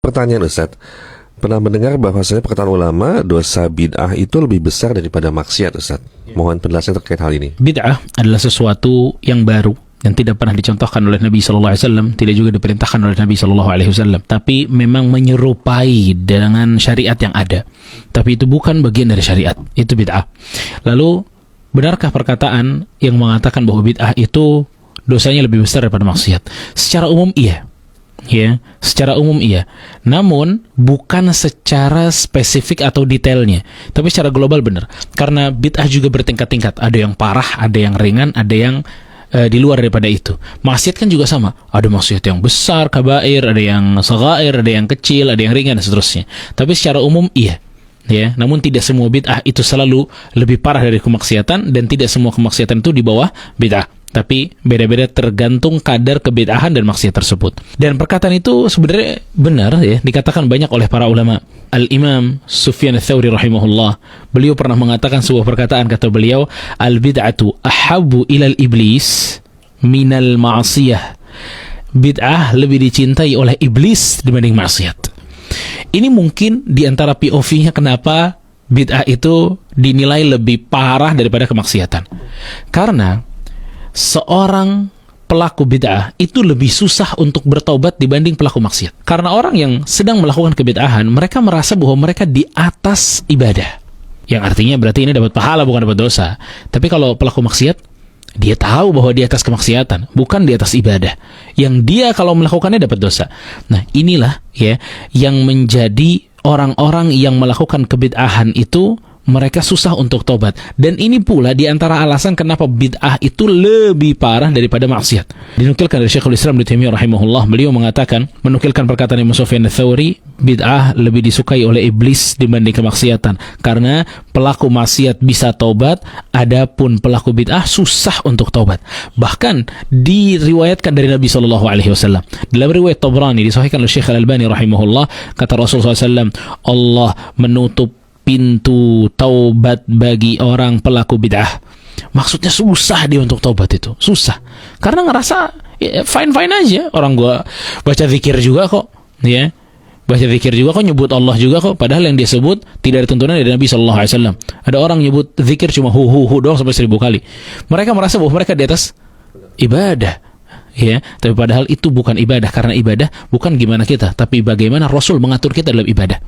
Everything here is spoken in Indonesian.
Pertanyaan Ustaz, pernah mendengar bahwasanya perkataan ulama dosa bid'ah itu lebih besar daripada maksiat Ustaz. Mohon penjelasan terkait hal ini. Bid'ah adalah sesuatu yang baru yang tidak pernah dicontohkan oleh Nabi SAW, tidak juga diperintahkan oleh Nabi SAW, tapi memang menyerupai dengan syariat yang ada. Tapi itu bukan bagian dari syariat, itu bid'ah. Lalu, benarkah perkataan yang mengatakan bahwa bid'ah itu dosanya lebih besar daripada maksiat? Secara umum iya. Ya, secara umum iya. Namun bukan secara spesifik atau detailnya, tapi secara global benar. Karena bid'ah juga bertingkat-tingkat. Ada yang parah, ada yang ringan, ada yang di luar daripada itu. Maksiat kan juga sama. Ada maksiat yang besar, kabair, ada yang shaghair, ada yang kecil, ada yang ringan dan seterusnya. Tapi secara umum iya. Ya, namun tidak semua bid'ah itu selalu lebih parah dari kemaksiatan, dan tidak semua kemaksiatan itu di bawah bid'ah. Tapi beda-beda tergantung kadar kebid'ahan dan maksiat tersebut. Dan perkataan itu sebenarnya benar ya, dikatakan banyak oleh para ulama. Al-Imam Sufyan Ats-Tsauri rahimahullah, beliau pernah mengatakan sebuah perkataan, kata beliau, al-bid'atu ahabbu ilal iblis minal ma'siyah. Bid'ah lebih dicintai oleh iblis dibanding maksiat. Ini mungkin di antara POV-nya kenapa bid'ah itu dinilai lebih parah daripada kemaksiatan. Karena seorang pelaku bid'ah itu lebih susah untuk bertaubat dibanding pelaku maksiat. Karena orang yang sedang melakukan kebid'ahan, mereka merasa bahwa mereka di atas ibadah. Yang artinya berarti ini dapat pahala, bukan dapat dosa. Tapi kalau pelaku maksiat, dia tahu bahwa di atas kemaksiatan, bukan di atas ibadah. Yang dia kalau melakukannya dapat dosa. Nah, inilah ya yang menjadi orang-orang yang melakukan kebid'ahan itu mereka susah untuk tobat. Dan ini pula di antara alasan kenapa bid'ah itu lebih parah daripada maksiat. Dinukilkan dari Syekhul Islam Ibnu Taimiyah rahimahullah, beliau mengatakan, menukilkan perkataan Imam Sufyan Ats-Tsauri, bid'ah lebih disukai oleh iblis dibanding kemaksiatan. Karena pelaku maksiat bisa tobat, adapun pelaku bid'ah susah untuk tobat. Bahkan diriwayatkan dari Nabi SAW. Dalam riwayat Tabrani disahihkan oleh Syekh Al-Albani rahimahullah, kata Rasulullah SAW, Allah menutup pintu taubat bagi orang pelaku bid'ah. Maksudnya susah dia untuk taubat itu. Susah. Karena ngerasa ya, fine-fine aja. Orang gua baca zikir juga kok. Ya. Baca zikir juga kok, nyebut Allah juga kok. Padahal yang dia sebut tidak ada tuntunan dari Nabi SAW. Ada orang nyebut zikir cuma hu doang sampai 1000 kali. Mereka merasa bahwa mereka di atas ibadah. Ya, tapi padahal itu bukan ibadah. Karena ibadah bukan gimana kita, tapi bagaimana Rasul mengatur kita dalam ibadah.